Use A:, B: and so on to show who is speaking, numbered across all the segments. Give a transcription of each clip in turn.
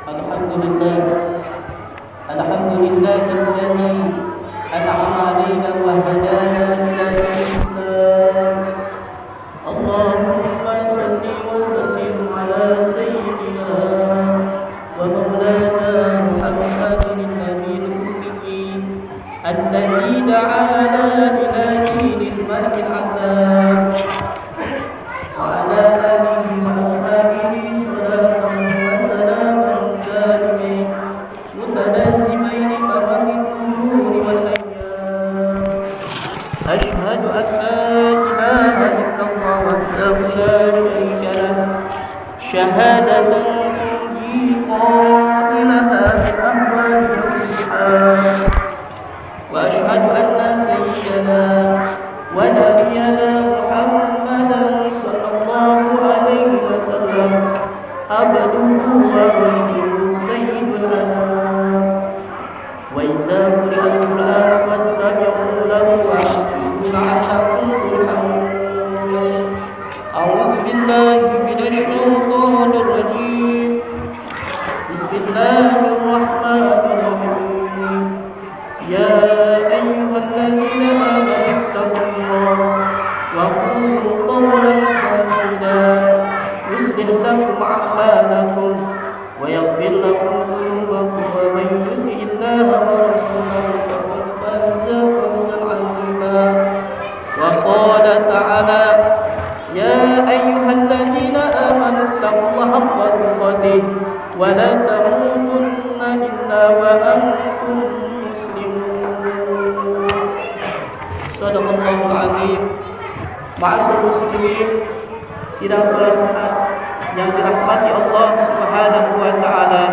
A: الحمد لله الحمد لله الذي أنعم علينا وهدانا إلى الإسلام. اللهم صل وسلم على سيدنا ومولانا محمد النبي الأمي الذي دعانا إلى دين المهد العلام وعلى آله وأصحابه صلاة وسلاما دائمين متلازمين كمر الدهور والأيام. أشهد أن لا إله إلا الله وحده لا شريك له شهادة تنجي قائلها من أهوال الامتحان. وأشهد أن سيدنا ونبينا محمدا صلى الله عليه وسلم عبده ورسوله سيد الأنام. وإذا قرئ القرآن فاستمعوا له وأنصتوا لعلكم ترحمون. أعوذ بالله من الشيطان الرجيم. بسم الله الرحمن الرحيم. يا أيها الذين آمنوا اتقوا الله وقولوا قولا سديدا يصلح لكم أعمالكم ويغفر لكم ذنوبكم ومن يطع الله ورسوله فقد فاز فوزا عظيما. وقال تعالى يا أيها الذين آمنوا اتقوا الله حق تقاته ولا تموتن إلا وأنتم مسلمون. صدق الله العظيم. Ma'asyiral muslimin, sidang salat Jumat yang dirahmati Allah Subhanahu wa taala.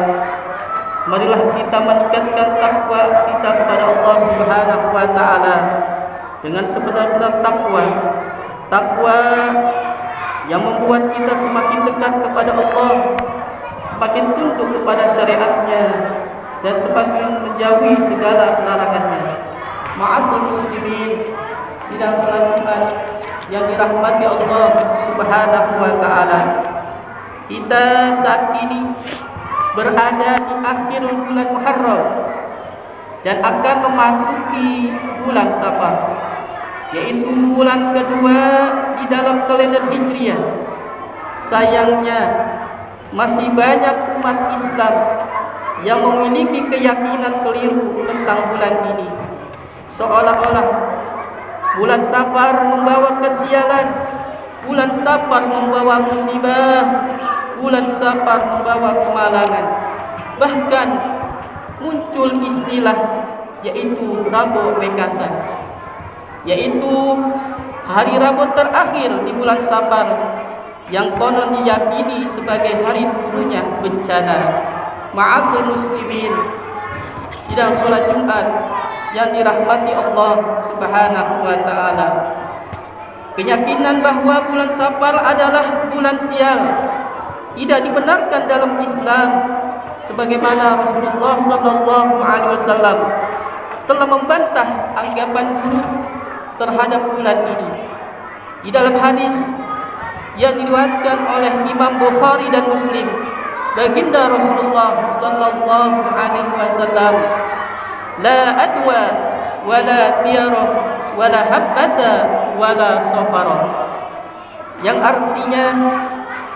A: Marilah kita meningkatkan takwa kita kepada Allah Subhanahu wa taala dengan sebenar-benar takwa. Takwa yang membuat kita semakin dekat kepada Allah, semakin tunduk kepada syariatnya dan semakin menjauhi segala larangannya. Ma'asyiral muslimin, sidang salat Jumat yang dirahmati Allah Subhanahu wa taala. Kita saat ini berada di akhir bulan Muharram dan akan memasuki bulan Safar, yaitu bulan kedua di dalam kalender Hijriah. Sayangnya masih banyak umat Islam yang memiliki keyakinan keliru tentang bulan ini, seolah-olah bulan Safar membawa kesialan, bulan Safar membawa musibah, bulan Safar membawa kemalangan. Bahkan muncul istilah yaitu Rabu Wekasan, yaitu hari Rabu terakhir di bulan Safar yang konon diyakini sebagai hari turunnya bencana. Ma'asyiral muslimin, sidang salat Jumat yang dirahmati Allah Subhanahu wa taala. Keyakinan bahwa bulan Safar adalah bulan sial tidak dibenarkan dalam Islam, sebagaimana Rasulullah sallallahu alaihi wasallam telah membantah anggapan buruk terhadap bulan ini. Di dalam hadis yang diriwayatkan oleh Imam Bukhari dan Muslim, baginda Rasulullah sallallahu alaihi wasallam, la adwa wala tiyara wala habbata wala safara, yang artinya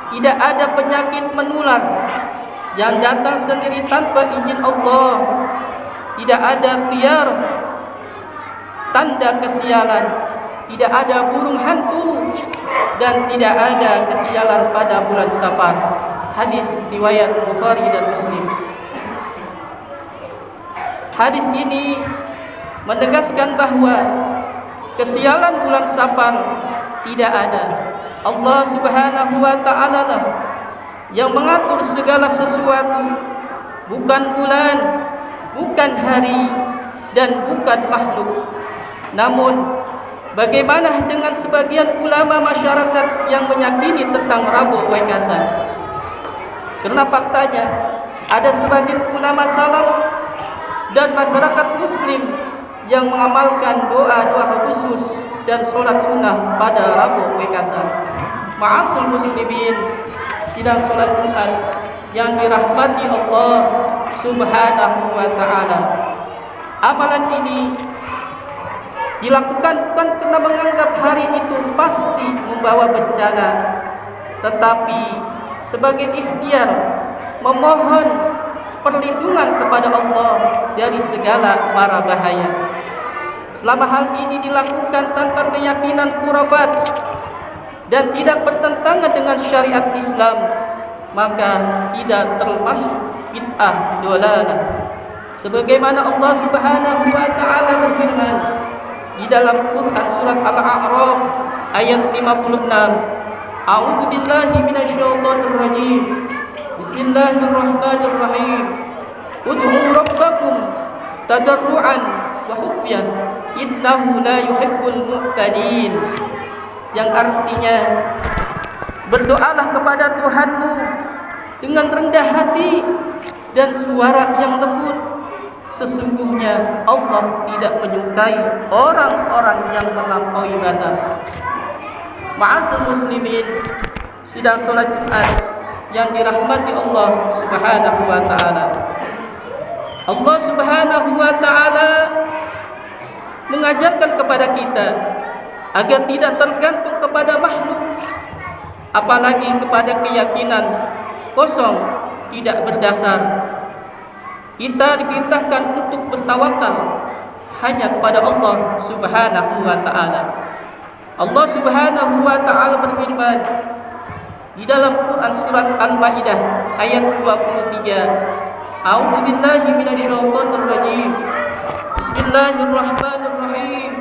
A: tidak ada penyakit menular yang datang sendiri tanpa izin Allah, tidak ada tiar tanda kesialan, tidak ada burung hantu, dan tidak ada kesialan pada bulan Safar. Hadis riwayat Bukhari dan Muslim. Hadis ini menegaskan bahwa kesialan bulan Safar tidak ada. Allah Subhanahu wa taala lah yang mengatur segala sesuatu, bukan bulan, bukan hari, dan bukan makhluk. Namun bagaimana dengan sebagian ulama masyarakat yang meyakini tentang Rabu Wekasan? Karena faktanya ada sebagian ulama salaf dan masyarakat muslim yang mengamalkan doa-doa khusus dan sholat sunnah pada Rabu Wekasan. Ma'asyiral muslimin, sidang sholat Jumat yang dirahmati Allah Subhanahu wa ta'ala. Amalan ini dilakukan bukan karena menganggap hari itu pasti membawa bencana, tetapi sebagai ikhtiar memohon perlindungan kepada Allah dari segala mara bahaya. Selama hal ini dilakukan tanpa keyakinan khurafat dan tidak bertentangan dengan syariat Islam, maka tidak termasuk bid'ah dolalah. Sebagaimana Allah Subhanahu wa ta'ala berfirman di dalam Quran surat Al-A'raf ayat 56, A'udzu billahi minasyaitonir rajim. Bismillahirrahmanirrahim. Ud'u rabbakum tadarruan wa khufyah innahu la yuhibbul mu'tadin. Yang artinya, berdoalah kepada Tuhanmu dengan rendah hati dan suara yang lembut. Sesungguhnya Allah tidak menyukai orang-orang yang melampaui batas. Ma'asyiral muslimin, sidang salat Jumat yang dirahmati Allah Subhanahu wa ta'ala. Allah Subhanahu wa ta'ala mengajarkan kepada kita agar tidak tergantung kepada makhluk, apalagi kepada keyakinan kosong tidak berdasar. Kita diperintahkan untuk bertawakal hanya kepada Allah Subhanahu wa ta'ala. Allah Subhanahu wa ta'ala berfirman di dalam Quran surat Al-Maidah ayat 23, A'udzu billahi minasyaitonir rajim. Bismillahirrahmanirrahim.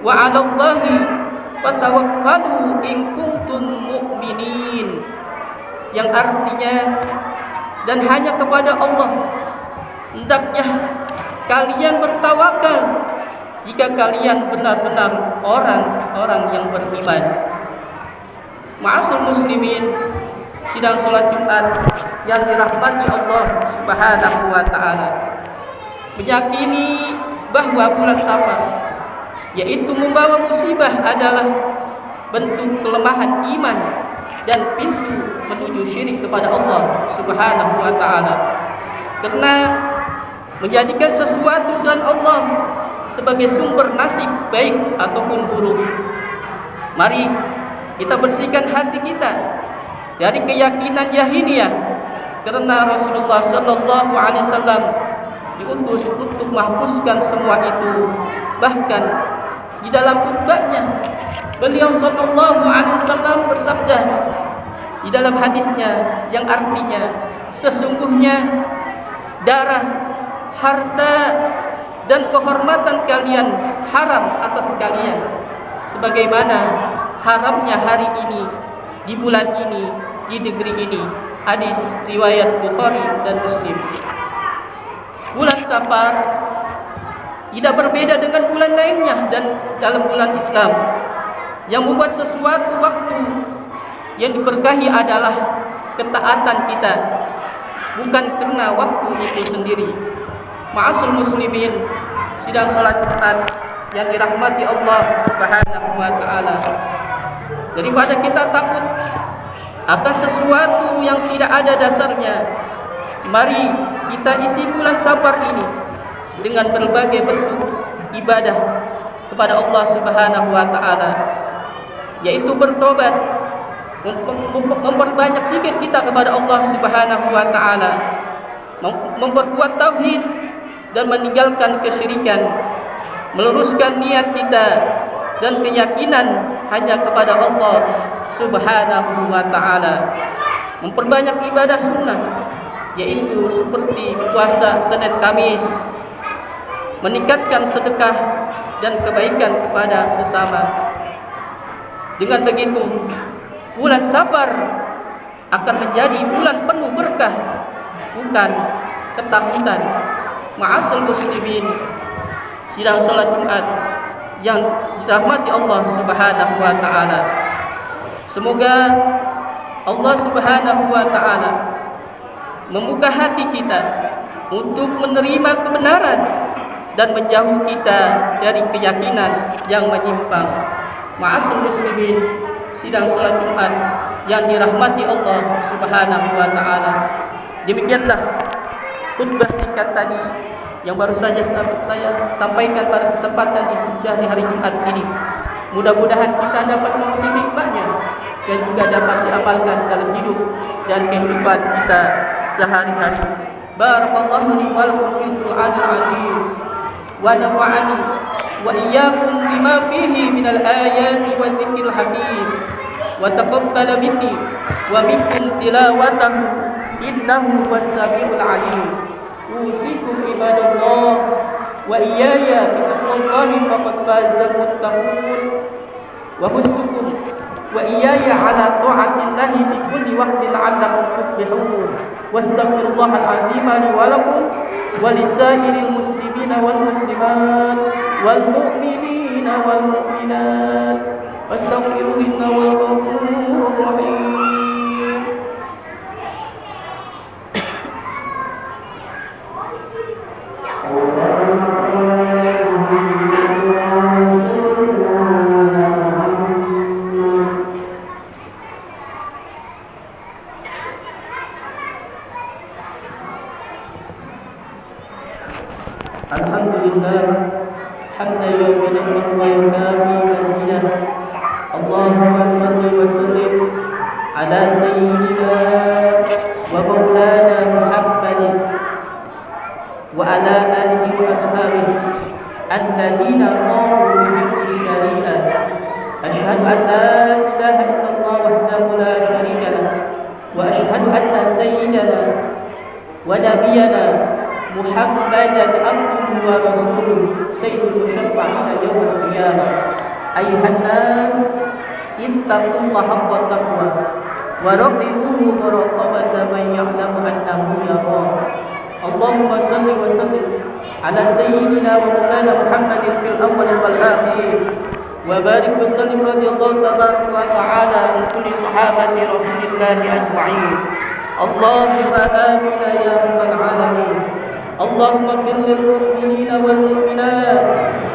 A: Wa 'alallahi fatawakkalu in kuntum mu'minin. Yang artinya, dan hanya kepada Allah hendaknya kalian bertawakal jika kalian benar-benar orang-orang yang beriman. Ma'asyiral muslimin, sidang salat Jumat yang dirahmati Allah Subhanahu wa ta'ala, meyakini bahwa bulan Safar, yaitu membawa musibah, adalah bentuk kelemahan iman dan pintu menuju syirik kepada Allah Subhanahu wa ta'ala. Karena menjadikan sesuatu selain Allah sebagai sumber nasib baik ataupun buruk. Mari kita bersihkan hati kita dari keyakinan jahiliyah, karena Rasulullah sallallahu alaihi wasallam diutus untuk menghapuskan semua itu. Bahkan di dalam khutbahnya beliau sallallahu alaihi wasallam bersabda di dalam hadisnya yang artinya, sesungguhnya darah, harta, dan kehormatan kalian haram atas kalian, sebagaimana haramnya hari ini, di bulan ini, di negeri ini. Hadis riwayat Bukhari dan Muslim. Bulan Safar tidak berbeda dengan bulan lainnya dan dalam bulan Islam. Yang membuat sesuatu waktu yang diberkahi adalah ketaatan kita, bukan karena waktu itu sendiri. Ma'asyiral muslimin, sidang salat Jumat yang dirahmati Allah Subhanahu wa ta'ala, daripada kita takut akan sesuatu yang tidak ada dasarnya, mari kita isi bulan Safar ini dengan berbagai bentuk ibadah kepada Allah Subhanahu wa ta'ala, yaitu bertobat, memperbanyak zikir kita kepada Allah Subhanahu wa ta'ala, memperkuat tauhid dan meninggalkan kesyirikan, meluruskan niat kita dan keyakinan hanya kepada Allah Subhanahu wa ta'ala, memperbanyak ibadah sunnah, yaitu seperti puasa Senin Kamis, meningkatkan sedekah dan kebaikan kepada sesama. Dengan begitu, bulan Safar akan menjadi bulan penuh berkah, bukan ketakutan. Ma'asyiral muslimin, sidang salat Jumat yang dirahmati Allah Subhanahu wa ta'ala, semoga Allah Subhanahu wa ta'ala membuka hati kita untuk menerima kebenaran dan menjauh kita dari keyakinan yang menyimpang. Ma'asyiral muslimin, sidang salat Jumat yang dirahmati Allah Subhanahu wa ta'ala, Demikianlah khutbah singkat tadi yang baru saja saya sampaikan pada kesempatan di hari Jumat ini. Mudah-mudahan kita dapat memetik hikmahnya dan juga dapat diamalkan dalam hidup dan kehidupan kita sehari-hari. Barakallahu li wa lakum fil Qur'anil azim wa nafa'ani wa iyyakum bima fihi minal ayati wa dzikril hakim wa taqabbala minni wa minkum tilawatahu innahu was-sami'ul 'alim. Usikum ibadallah wa iyaya bittaqwallahi faqad fazal muttaqun wa husukum wa iyaya ala ta'atillahi bi kulli waqtin la'allakum tuflihun. Wastaghfirullahal azim li wa lakum wa lisairil muslimina wal muslimat wal mu'minina wal mu'minat wastaghfiruhu innahu ghafurur rahim. Alhamdulillah hamdan yu'minu wa yukafi mazidah. Allahumma salli wa sallim ala sayyidina wa maulana Muhammadin wa ala alihi wa ashabihi alladhina qamu bi syari'ah. Asyhadu an la ilaha illallah wahdahu la syarika lah wa asyhadu anna sayyidana wa nabiyyana Muhammadan abduhu wa rasuluhu sayyidul musyaffa'ina yawmal qiyamah. Ayuhan nas ittaqullaha haqqa taqwa wa raqibuhu muraqabata man ya'lamu annahu yara. Allahumma salli wa sallim ala sayyidina wa maulana Muhammadin fil awwal wal akhir wa barik wa sallim radhiyallahu tabaraka wa ta'ala an kulli sahabati rasulillahi ajma'in. Allahumma amin ya rabbal alamin. اللهم اغفر للمؤمنين والمؤمنات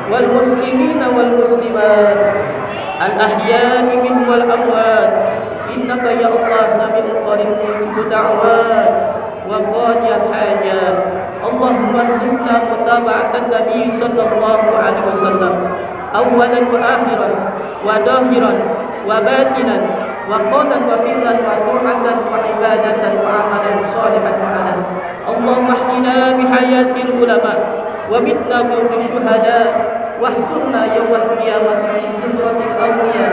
A: والمسلمين والمسلمات الأحياء منهم والأموات إنك يا الله سميع قريب مجيب الدعوات وقاضي الحاجات. اللهم ارزقنا متابعة النبي صلى الله عليه وسلم أولا وآخرا وظاهرا وباطنا وقولا وفعلا وطاعة وعبادة وعملا صالحا وعملا. اللهم احينا بحياة العلماء ومتنا بيوم الشهداء واحشرنا يوم القيامة في زمرة الأولياء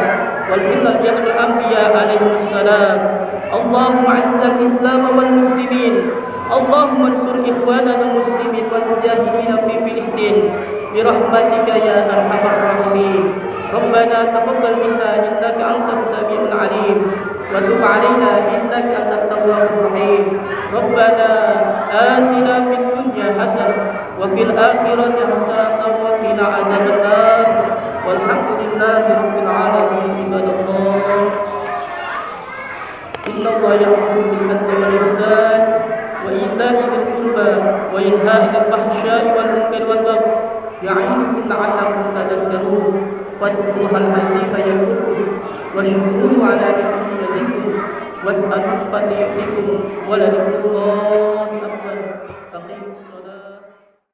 A: والجنة جنة الأنبياء عليهم السلام. اللهم اعز الإسلام والمسلمين. اللهم انصر إخواننا المسلمين والمجاهدين في فلسطين برحمتك يا أرحم الراحمين. ربنا تقبل منا إنك أنت السميع العليم وتب علينا إنك أنت التواب الرحيم. ربنا آتنا في الدنيا حسنة وفي الآخرة حسنة وقنا عذاب النار. والحمد لله رب العالمين. عباد الله إن الله يأمر بالعدل والإحسان وإيتاء ذي القربى وينهى عن الفحشاء والمنكر والبغي يعظكم لعلكم تذكرون. فاذكروا الله العظيم يذكركم واشكروه على نعمه يزدكم واسألوا من فضله يؤتكم ولذكر الله أكبر. أقيموا الصلاة.